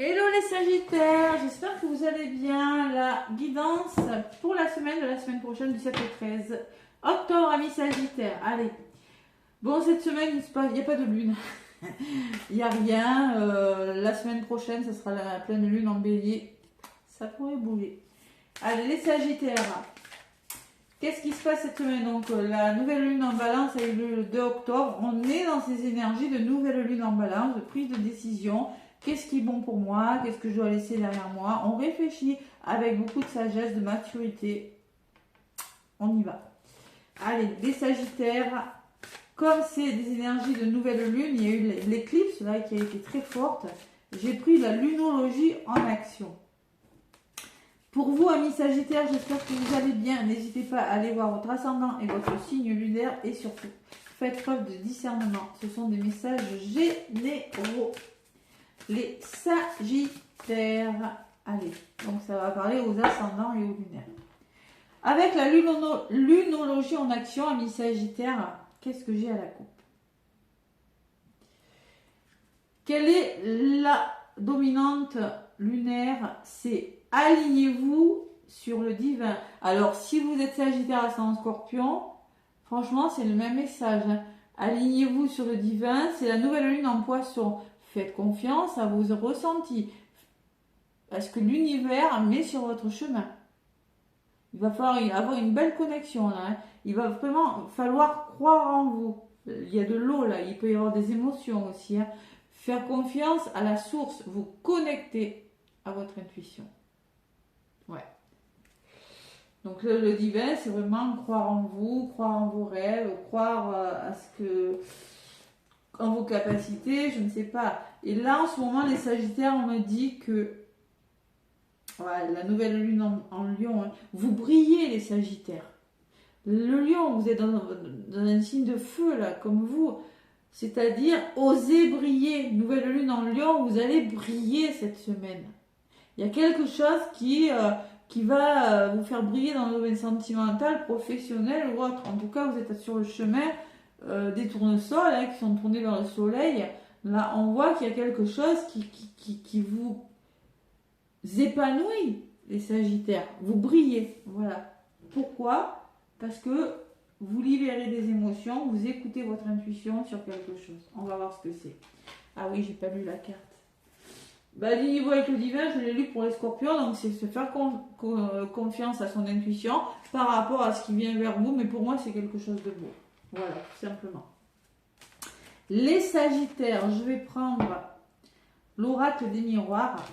Hello les Sagittaires, j'espère que vous allez bien. La guidance pour la semaine prochaine du 7 au 13 octobre, amis Sagittaires. Allez, bon cette semaine il n'y a pas de lune, il n'y a rien. La semaine prochaine ce sera la pleine lune en bélier, ça pourrait bouger. Allez les Sagittaires, qu'est-ce qui se passe cette semaine? Donc la nouvelle lune en balance a eu lieu le 2 octobre, on est dans ces énergies de nouvelle lune en balance, de prise de décision. Qu'est-ce qui est bon pour moi? Qu'est-ce que je dois laisser derrière moi? On réfléchit avec beaucoup de sagesse, de maturité. On y va. Allez, les Sagittaires, comme c'est des énergies de nouvelle lune, il y a eu l'éclipse là qui a été très forte. J'ai pris la lunologie en action. Pour vous, amis Sagittaires, j'espère que vous allez bien. N'hésitez pas à aller voir votre ascendant et votre signe lunaire et surtout, faites preuve de discernement. Ce sont des messages généraux. Les Sagittaires, allez, donc ça va parler aux ascendants et aux lunaires. Avec la lunologie en action, amis Sagittaires, qu'est-ce que j'ai à la coupe? Quelle est la dominante lunaire? C'est alignez-vous sur le divin. Alors, si vous êtes Sagittaire ascendant Scorpion, franchement, c'est le même message. Alignez-vous sur le divin, c'est la nouvelle lune en Poisson. Faites confiance à vos ressentis. Parce que l'univers met sur votre chemin. Il va falloir avoir une belle connexion là. Hein. Il va vraiment falloir croire en vous. Il y a de l'eau là, il peut y avoir des émotions aussi. Hein. Faire confiance à la source, vous connecter à votre intuition. Ouais. Donc le divin, c'est vraiment croire en vous, croire en vos rêves, croire à ce que... en vos capacités, je ne sais pas. Et là, en ce moment, les Sagittaires, on me dit que ouais, la nouvelle lune en Lion, hein, vous brillez les Sagittaires. Le Lion, vous êtes dans un signe de feu, là, comme vous. C'est-à-dire, osez briller. Nouvelle lune en Lion, vous allez briller cette semaine. Il y a quelque chose qui va vous faire briller dans le domaine sentimental, professionnel ou autre. En tout cas, vous êtes sur le chemin des tournesols hein, qui sont tournés vers le soleil. Là, on voit qu'il y a quelque chose qui vous épanouit, les Sagittaires. Vous brillez. Voilà. Pourquoi? Parce que vous libérez des émotions, vous écoutez votre intuition sur quelque chose. On va voir ce que c'est. Ah oui, j'ai pas lu la carte. Bah, niveau avec le divin, je l'ai lu pour les Scorpions, donc c'est se faire confiance à son intuition par rapport à ce qui vient vers vous, mais pour moi, c'est quelque chose de beau. Voilà, tout simplement. Les Sagittaires, je vais prendre l'oracle des miroirs.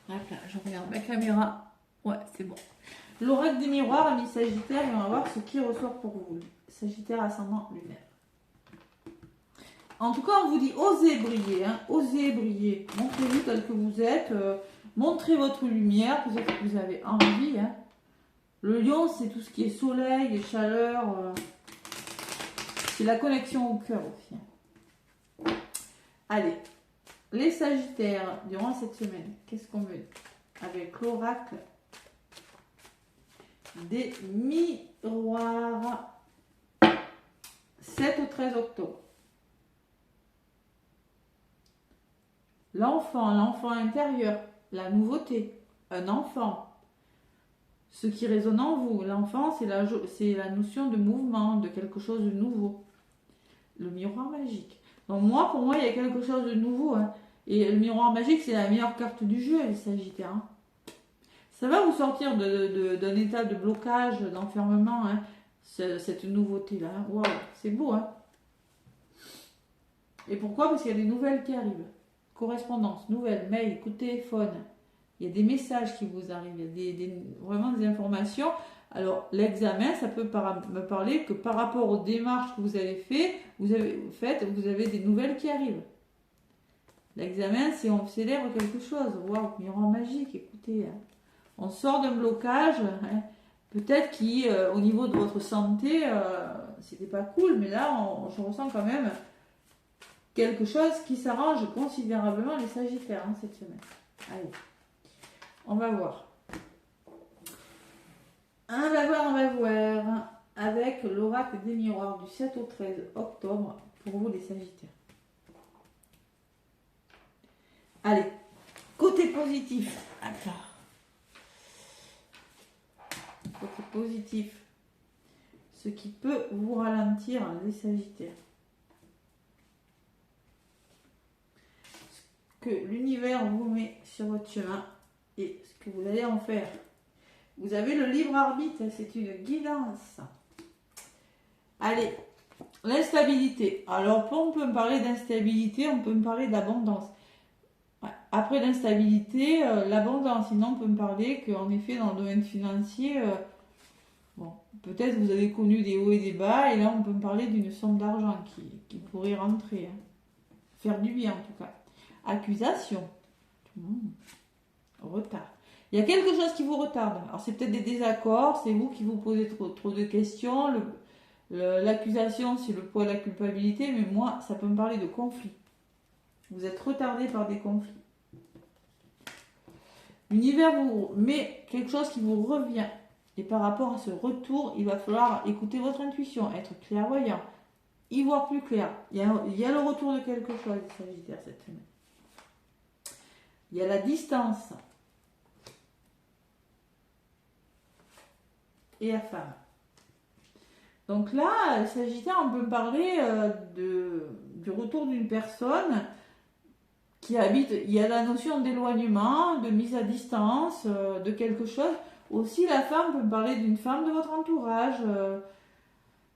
Hop là, je regarde ma caméra. Ouais, c'est bon. L'oracle des miroirs, amis Sagittaires, et on va voir ce qui ressort pour vous. Sagittaire ascendant lunaire. En tout cas, on vous dit osez briller, hein, osez briller. Montrez-vous tel que vous êtes, montrez votre lumière, peut-être que vous avez envie. Hein. Le lion, c'est tout ce qui est soleil, chaleur, c'est la connexion au cœur aussi. Hein. Allez, les Sagittaires, durant cette semaine, qu'est-ce qu'on veut avec l'oracle des miroirs 7 au 13 octobre. L'enfant intérieur, la nouveauté, un enfant, ce qui résonne en vous. L'enfant, c'est la notion de mouvement, de quelque chose de nouveau. Le miroir magique. Donc moi, pour moi, il y a quelque chose de nouveau. Hein. Et le miroir magique, c'est la meilleure carte du jeu, les Sagittaires. Hein. Ça va vous sortir d'un état de blocage, d'enfermement, hein, cette nouveauté-là. Hein. Waouh, c'est beau. Hein. Et pourquoi? Parce qu'il y a des nouvelles qui arrivent. Correspondance, nouvelles, mails, coup de téléphone. Il y a des messages qui vous arrivent, il y a vraiment des informations. Alors, l'examen, ça peut me parler que par rapport aux démarches que vous avez faites, vous avez des nouvelles qui arrivent. L'examen, c'est on célèbre quelque chose. Waouh, miroir magique, écoutez. Hein. On sort d'un blocage, hein. Peut-être qu'au niveau de votre santé, c'était pas cool, mais là, je ressens quand même quelque chose qui s'arrange considérablement les Sagittaires hein, cette semaine. Allez, on va voir. On va voir avec l'oracle des miroirs du 7 au 13 octobre pour vous les Sagittaires. Allez, côté positif. Attends. Côté positif. Ce qui peut vous ralentir, les Sagittaires. Ce que l'univers vous met sur votre chemin et ce que vous allez en faire. Vous avez le libre arbitre, c'est une guidance. Allez, l'instabilité. Alors, on peut me parler d'instabilité, on peut me parler d'abondance. Après l'instabilité, l'abondance. Sinon, on peut me parler qu'en effet, dans le domaine financier, bon, peut-être vous avez connu des hauts et des bas, et là, on peut me parler d'une somme d'argent qui pourrait rentrer. Hein. Faire du bien, en tout cas. Accusation. Retard. Il y a quelque chose qui vous retarde. Alors, c'est peut-être des désaccords, c'est vous qui vous posez trop de questions. L'accusation, c'est le poids de la culpabilité, mais moi, ça peut me parler de conflit. Vous êtes retardé par des conflits. L'univers vous met quelque chose qui vous revient. Et par rapport à ce retour, il va falloir écouter votre intuition, être clairvoyant, y voir plus clair. Il y a le retour de quelque chose, les Sagittaires, cette semaine. Il y a la distance. Et la femme. Donc là, les Sagittaires, on peut parler du retour d'une personne qui habite. Il y a la notion d'éloignement, de mise à distance, de quelque chose. Aussi, la femme peut me parler d'une femme de votre entourage.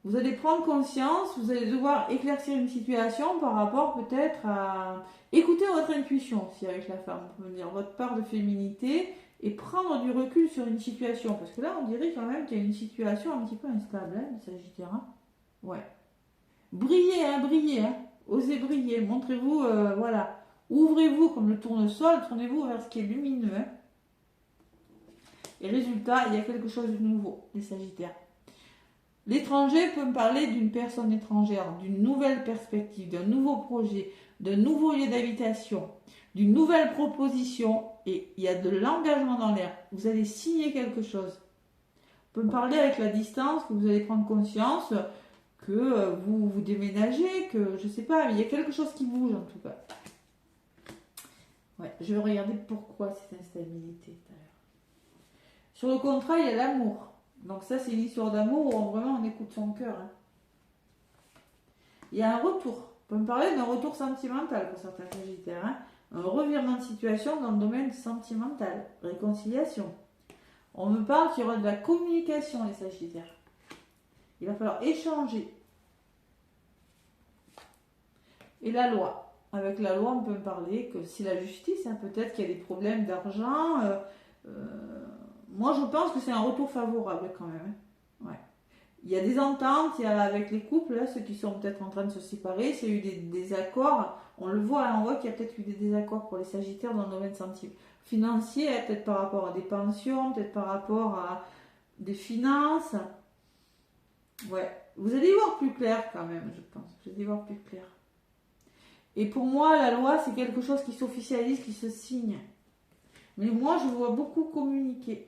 Vous allez prendre conscience, vous allez devoir éclaircir une situation par rapport peut-être à écouter votre intuition aussi avec la femme. On peut me dire votre part de féminité et prendre du recul sur une situation. Parce que là, on dirait quand même qu'il y a une situation un petit peu instable, hein, le Sagittaire. Hein. Ouais. Brillez, hein, brillez. Hein. Osez briller. Montrez-vous, voilà. Ouvrez-vous comme le tournesol, tournez-vous vers ce qui est lumineux. Hein. Et résultat, il y a quelque chose de nouveau, les Sagittaires. L'étranger peut me parler d'une personne étrangère, d'une nouvelle perspective, d'un nouveau projet, d'un nouveau lieu d'habitation, d'une nouvelle proposition, et il y a de l'engagement dans l'air. Vous allez signer quelque chose. On peut me parler avec la distance, que vous allez prendre conscience que vous déménagez, que je sais pas, mais il y a quelque chose qui bouge en tout cas. Ouais, je vais regarder pourquoi cette instabilité tout à l'heure. Sur le contrat, il y a l'amour. Donc ça, c'est une histoire d'amour où vraiment on écoute son cœur. Hein. Il y a un retour. On peut me parler d'un retour sentimental pour certains Sagittaires. Hein. Un revirement de situation dans le domaine sentimental. Réconciliation. On me parle qu'il y aura de la communication, les Sagittaires. Il va falloir échanger. Et la loi. Avec la loi, on peut me parler que c'est la justice. Hein. Peut-être qu'il y a des problèmes d'argent. Moi, je pense que c'est un retour favorable quand même. Ouais. Il y a des ententes avec les couples, là, ceux qui sont peut-être en train de se séparer. S'il y a eu des désaccords, on le voit, on voit qu'il y a peut-être eu des désaccords pour les Sagittaires dans le domaine financier, peut-être par rapport à des pensions, peut-être par rapport à des finances. Ouais. Vous allez y voir plus clair quand même, je pense. Vous allez y voir plus clair. Et pour moi, la loi, c'est quelque chose qui s'officialise, qui se signe. Mais moi, je vois beaucoup communiquer.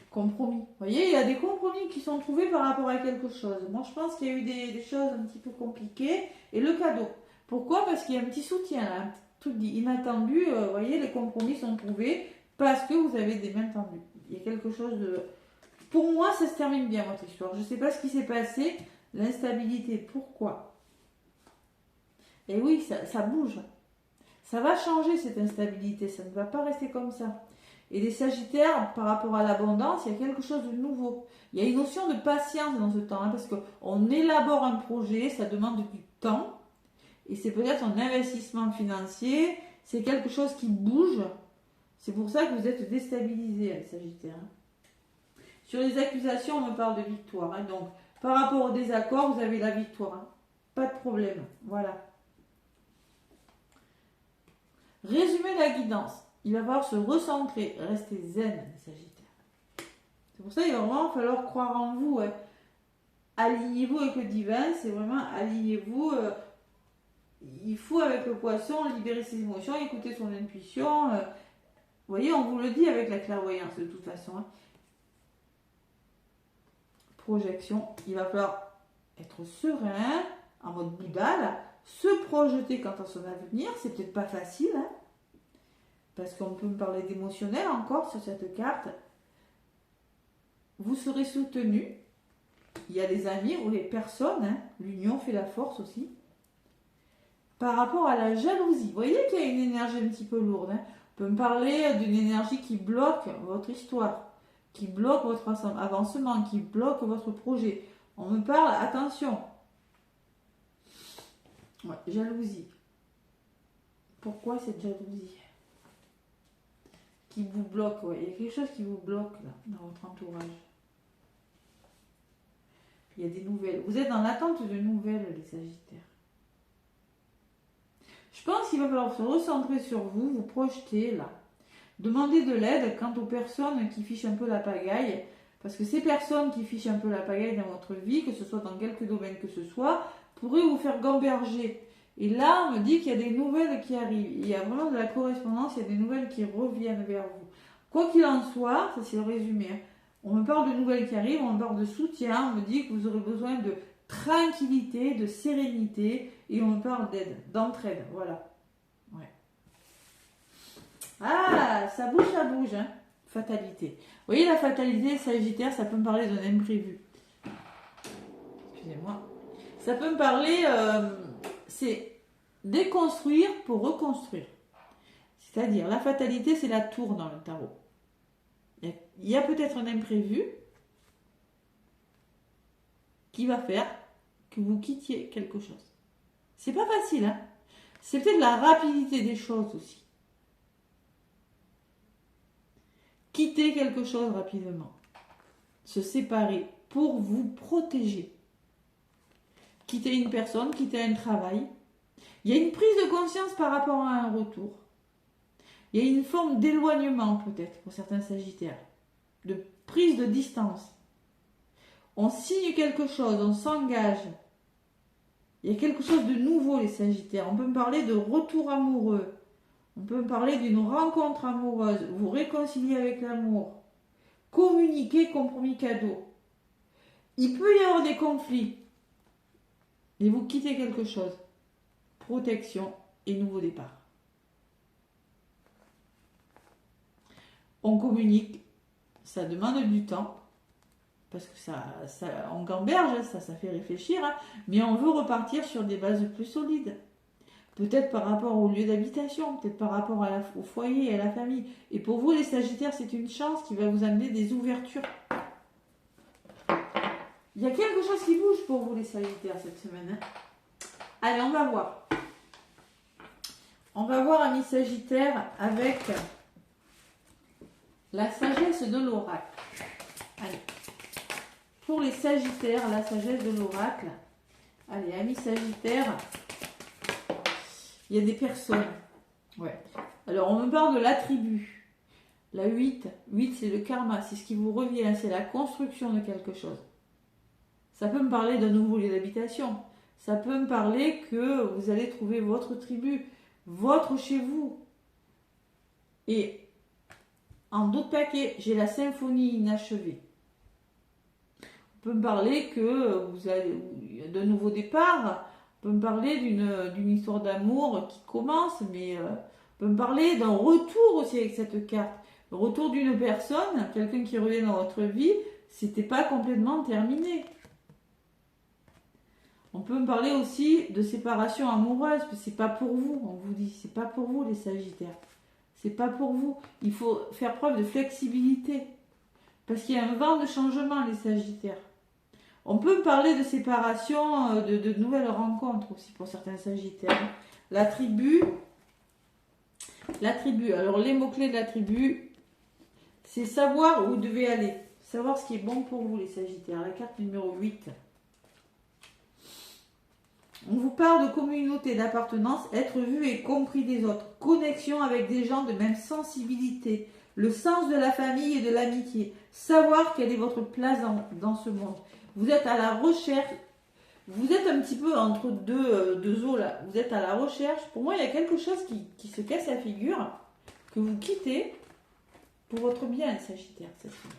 Compromis. Vous voyez, il y a des compromis qui sont trouvés par rapport à quelque chose. Moi, je pense qu'il y a eu des choses un petit peu compliquées. Et le cadeau. Pourquoi? Parce qu'il y a un petit soutien, là, un truc inattendu. Vous voyez, les compromis sont trouvés parce que vous avez des mains tendues. Il y a quelque chose de... Pour moi, ça se termine bien, votre histoire. Je ne sais pas ce qui s'est passé. L'instabilité, pourquoi? Et oui, ça bouge. Ça va changer, cette instabilité. Ça ne va pas rester comme ça. Et les Sagittaires, par rapport à l'abondance, il y a quelque chose de nouveau. Il y a une notion de patience dans ce temps, hein, parce qu'on élabore un projet, ça demande du temps, et c'est peut-être un investissement financier, c'est quelque chose qui bouge. C'est pour ça que vous êtes déstabilisés, les Sagittaires. Hein. Sur les accusations, on me parle de victoire. Hein, donc, par rapport au désaccord, vous avez la victoire. Hein. Pas de problème. Voilà. Résumer la guidance. Il va falloir se recentrer, rester zen, les Sagittaires. C'est pour ça qu'il va vraiment falloir croire en vous. Ouais. Alignez-vous avec le divin, c'est vraiment alignez-vous. Il faut avec le poisson libérer ses émotions, écouter son intuition. Vous voyez, on vous le dit avec la clairvoyance de toute façon. Hein. Projection, il va falloir être serein, en mode Bouddha, là, se projeter quant à son avenir. C'est peut-être pas facile, hein, parce qu'on peut me parler d'émotionnel encore sur cette carte. Vous serez soutenu. Il y a des amis ou les personnes, hein, l'union fait la force aussi. Par rapport à la jalousie, vous voyez qu'il y a une énergie un petit peu lourde. Hein. On peut me parler d'une énergie qui bloque votre histoire, qui bloque votre avancement, qui bloque votre projet. On me parle, attention. Ouais, jalousie. Pourquoi cette jalousie qui vous bloque? Ouais, il y a quelque chose qui vous bloque là, dans votre entourage. Il y a des nouvelles. Vous êtes dans l'attente de nouvelles, les Sagittaires. Je pense qu'il va falloir se recentrer sur vous, vous projeter là. Demandez de l'aide quant aux personnes qui fichent un peu la pagaille. Parce que ces personnes qui fichent un peu la pagaille dans votre vie, que ce soit dans quelque domaine que ce soit, pourraient vous faire gamberger. Et là, on me dit qu'il y a des nouvelles qui arrivent. Il y a vraiment de la correspondance, il y a des nouvelles qui reviennent vers vous. Quoi qu'il en soit, ça c'est le résumé. Hein. On me parle de nouvelles qui arrivent, on me parle de soutien, on me dit que vous aurez besoin de tranquillité, de sérénité, et on me parle d'aide, d'entraide, voilà. Ouais. Ah, ça bouge, hein. Fatalité. Vous voyez la fatalité, Sagittaire, ça peut me parler d'un imprévu. Excusez-moi. Ça peut me parler, c'est déconstruire pour reconstruire. C'est-à-dire, la fatalité, c'est la tour dans le tarot. Il y a peut-être un imprévu qui va faire que vous quittiez quelque chose. C'est pas facile, hein. C'est peut-être la rapidité des choses aussi. Quitter quelque chose rapidement. Se séparer pour vous protéger. Quitter une personne, quitter un travail. Il y a une prise de conscience par rapport à un retour. Il y a une forme d'éloignement peut-être pour certains Sagittaires. De prise de distance. On signe quelque chose, on s'engage. Il y a quelque chose de nouveau, les Sagittaires. On peut me parler de retour amoureux. On peut me parler d'une rencontre amoureuse. Vous réconcilier avec l'amour. Communiquer, compromis, cadeau. Il peut y avoir des conflits. Et vous quittez quelque chose. Protection et nouveau départ. On communique. Ça demande du temps. Parce que ça on gamberge, ça fait réfléchir, hein, mais on veut repartir sur des bases plus solides. Peut-être par rapport au lieu d'habitation, peut-être par rapport au foyer et à la famille. Et pour vous, les Sagittaires, c'est une chance qui va vous amener des ouvertures. Il y a quelque chose qui bouge pour vous, les Sagittaires, cette semaine. Hein. Allez, on va voir. On va voir, amis Sagittaires, avec la sagesse de l'oracle. Allez. Pour les Sagittaires, la sagesse de l'oracle. Allez, amis Sagittaires, il y a des personnes. Ouais. Alors, on me parle de l'attribut. La 8, c'est le karma, c'est ce qui vous revient, c'est la construction de quelque chose. Ça peut me parler d'un nouveau lieu d'habitation. Ça peut me parler que vous allez trouver votre tribu, votre chez vous. Et en d'autres paquets, j'ai la symphonie inachevée. On peut me parler que vous avez d'un nouveau départ. On peut me parler d'une histoire d'amour qui commence, mais on peut me parler d'un retour aussi avec cette carte. Le retour d'une personne, quelqu'un qui revient dans votre vie, c'était pas complètement terminé. On peut me parler aussi de séparation amoureuse, parce que c'est pas pour vous, on vous dit, c'est pas pour vous les Sagittaires. C'est pas pour vous. Il faut faire preuve de flexibilité. Parce qu'il y a un vent de changement, les Sagittaires. On peut me parler de séparation, de nouvelles rencontres aussi pour certains Sagittaires. La tribu. Alors, les mots-clés de la tribu, c'est savoir où vous devez aller. Savoir ce qui est bon pour vous, les Sagittaires. La carte numéro 8. On vous parle de communauté, d'appartenance, être vu et compris des autres. Connexion avec des gens de même sensibilité. Le sens de la famille et de l'amitié. Savoir quelle est votre place dans ce monde. Vous êtes à la recherche, vous êtes un petit peu entre deux eaux là, vous êtes à la recherche. Pour moi, il y a quelque chose qui se casse la figure, que vous quittez pour votre bien, Sagittaire, cette semaine.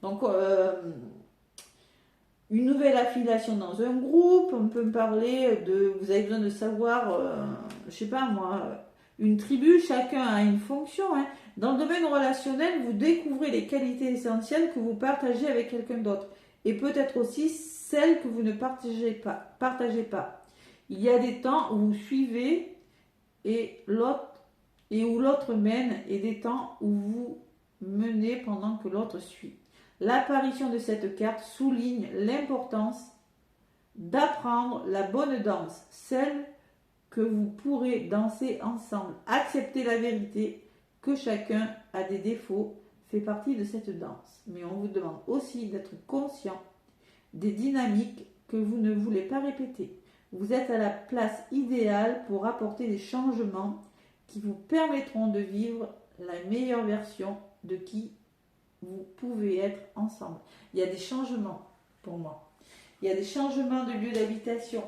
Donc, une nouvelle affiliation dans un groupe, on peut me parler de, vous avez besoin de savoir, je sais pas moi, une tribu, chacun a une fonction. Hein. Dans le domaine relationnel, vous découvrez les qualités essentielles que vous partagez avec quelqu'un d'autre. Et peut-être aussi celles que vous ne partagez pas. Il y a des temps où vous suivez et où l'autre mène, et des temps où vous menez pendant que l'autre suit. L'apparition de cette carte souligne l'importance d'apprendre la bonne danse, celle que vous pourrez danser ensemble. Accepter la vérité que chacun a des défauts fait partie de cette danse. Mais on vous demande aussi d'être conscient des dynamiques que vous ne voulez pas répéter. Vous êtes à la place idéale pour apporter des changements qui vous permettront de vivre la meilleure version de qui vous pouvez être ensemble. Il y a des changements pour moi. Il y a des changements de lieu d'habitation.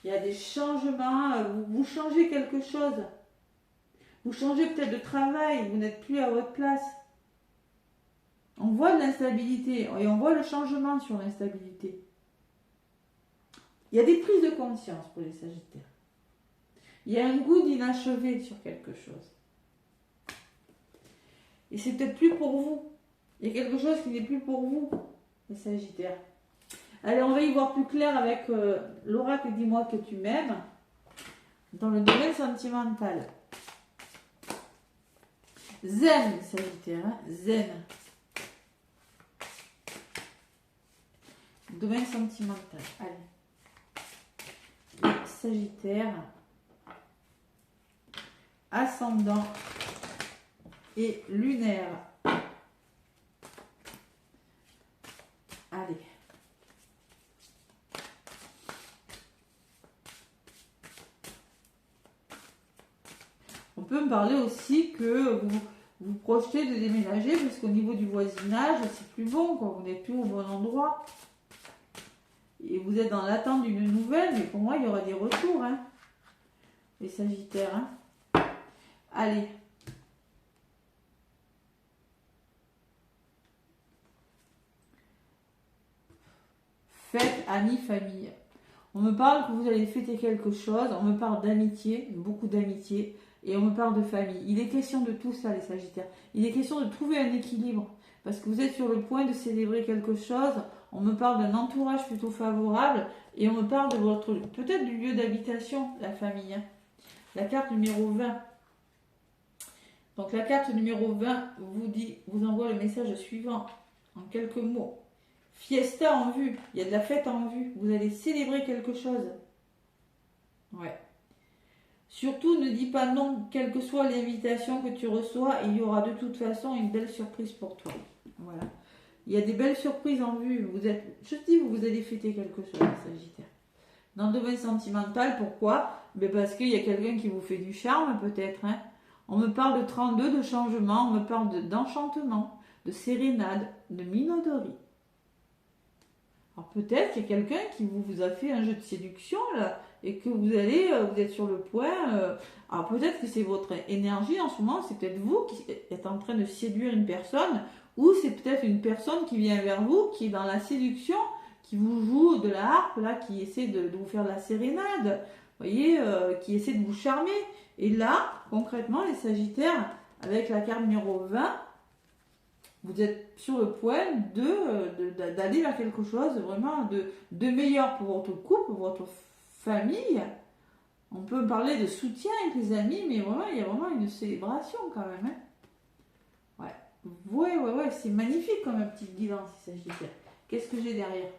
Il y a des changements, vous changez quelque chose. Vous changez peut-être de travail, vous n'êtes plus à votre place. On voit de l'instabilité et on voit le changement sur l'instabilité. Il y a des prises de conscience pour les Sagittaires. Il y a un goût d'inachevé sur quelque chose. Et c'est peut-être plus pour vous. Il y a quelque chose qui n'est plus pour vous, les Sagittaires. Allez, on va y voir plus clair avec l'oracle Dis-moi que tu m'aimes dans le domaine sentimental. Zen, Sagittaire, hein, zen. Domaine sentimental. Allez. Sagittaire, ascendant et lunaire. Allez. On peut me parler aussi que vous projetez de déménager parce qu'au niveau du voisinage, c'est plus bon, quoi. Vous n'êtes plus au bon endroit. Et vous êtes dans l'attente d'une nouvelle, mais pour moi, il y aura des retours, hein, les Sagittaires. Hein. Allez. Fête, amis, famille. On me parle que vous allez fêter quelque chose, on me parle d'amitié, beaucoup d'amitié, et on me parle de famille. Il est question de tout ça, les Sagittaires. Il est question de trouver un équilibre, parce que vous êtes sur le point de célébrer quelque chose. On me parle d'un entourage plutôt favorable, et on me parle de votre, peut-être du lieu d'habitation, la famille. Hein. La carte numéro 20. Donc la carte numéro 20 vous envoie le message suivant, en quelques mots. Fiesta en vue, il y a de la fête en vue, vous allez célébrer quelque chose. Ouais. Surtout, ne dis pas non, quelle que soit l'invitation que tu reçois, il y aura de toute façon une belle surprise pour toi. Voilà. Il y a des belles surprises en vue. Je te dis, vous allez fêter quelque chose, Sagittaire. Dans le domaine sentimental, pourquoi? Ben parce qu'il y a quelqu'un qui vous fait du charme, peut-être. Hein. On me parle de 32, de changement, on me parle d'enchantement, de sérénade, de minauderie. Alors peut-être qu'il y a quelqu'un qui vous a fait un jeu de séduction là, et que vous êtes sur le point. Alors peut-être que c'est votre énergie en ce moment, c'est peut-être vous qui êtes en train de séduire une personne, ou c'est peut-être une personne qui vient vers vous, qui est dans la séduction, qui vous joue de la harpe là, qui essaie de vous faire de la sérénade, vous voyez, qui essaie de vous charmer. Et là, concrètement, les Sagittaires, avec la carte numéro 20, vous êtes sur le point d'aller vers quelque chose vraiment de meilleur pour votre couple, pour votre famille. On peut parler de soutien avec les amis, mais vraiment, il y a vraiment une célébration quand même. Hein. Ouais, c'est magnifique comme un petit guidon, si Sagittaire. Qu'est-ce que j'ai derrière?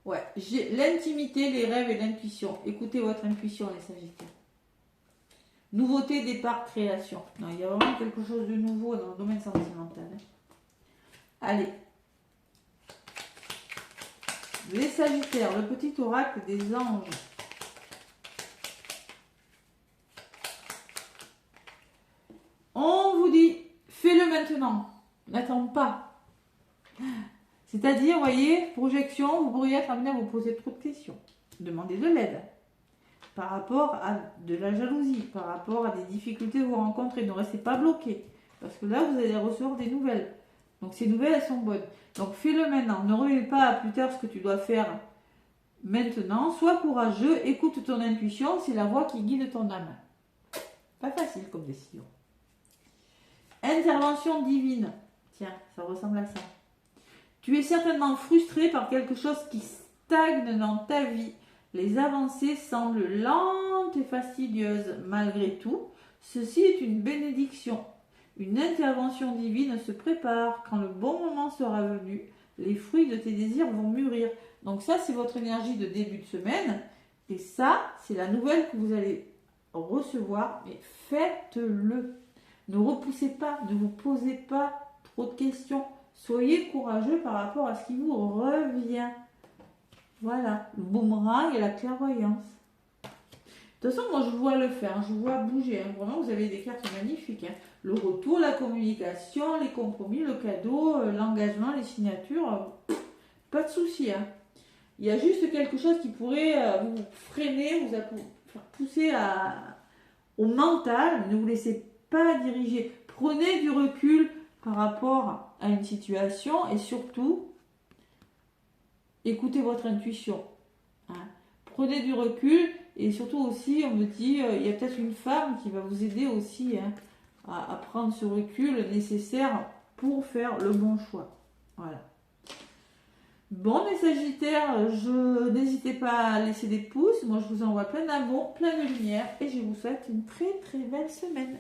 Ouais, j'ai l'intimité, les rêves et l'intuition. Écoutez votre intuition, les Sagittaires. Nouveauté, départ, création. Non, il y a vraiment quelque chose de nouveau dans le domaine sentimental. Hein. Allez. Les Sagittaires, le petit oracle des anges. On vous dit, fais-le maintenant. N'attends pas. C'est-à-dire, vous voyez, projection, vous pourriez être amené à vous poser trop de questions. Demandez de l'aide. Par rapport à de la jalousie, par rapport à des difficultés que vous rencontrez. Ne restez pas bloqué. Parce que là, vous allez recevoir des nouvelles. Donc ces nouvelles, elles sont bonnes. Donc fais-le maintenant. Ne remets pas à plus tard ce que tu dois faire maintenant. Sois courageux, écoute ton intuition, c'est la voix qui guide ton âme. Pas facile comme décision. Intervention divine. Tiens, ça ressemble à ça. Tu es certainement frustré par quelque chose qui stagne dans ta vie. Les avancées semblent lentes et fastidieuses. Malgré tout, ceci est une bénédiction. Une intervention divine se prépare. Quand le bon moment sera venu, les fruits de tes désirs vont mûrir. Donc ça, c'est votre énergie de début de semaine. Et ça, c'est la nouvelle que vous allez recevoir. Mais faites-le. Ne repoussez pas, ne vous posez pas trop de questions. Soyez courageux par rapport à ce qui vous revient. Voilà, le boomerang et la clairvoyance. De toute façon, moi, je vois le faire, je vois bouger. Hein. Vraiment, vous avez des cartes magnifiques. Hein. Le retour, la communication, les compromis, le cadeau, l'engagement, les signatures. Pas de souci. Hein. Il y a juste quelque chose qui pourrait vous freiner, vous faire pousser au mental. Ne vous laissez pas diriger. Prenez du recul par rapport à une situation et surtout, écoutez votre intuition. Hein. Prenez du recul et surtout aussi, on me dit, il y a peut-être une femme qui va vous aider aussi hein, à prendre ce recul nécessaire pour faire le bon choix. Voilà. Bon, les Sagittaires, n'hésitez pas à laisser des pouces. Moi, je vous envoie plein d'amour, plein de lumière et je vous souhaite une très très belle semaine.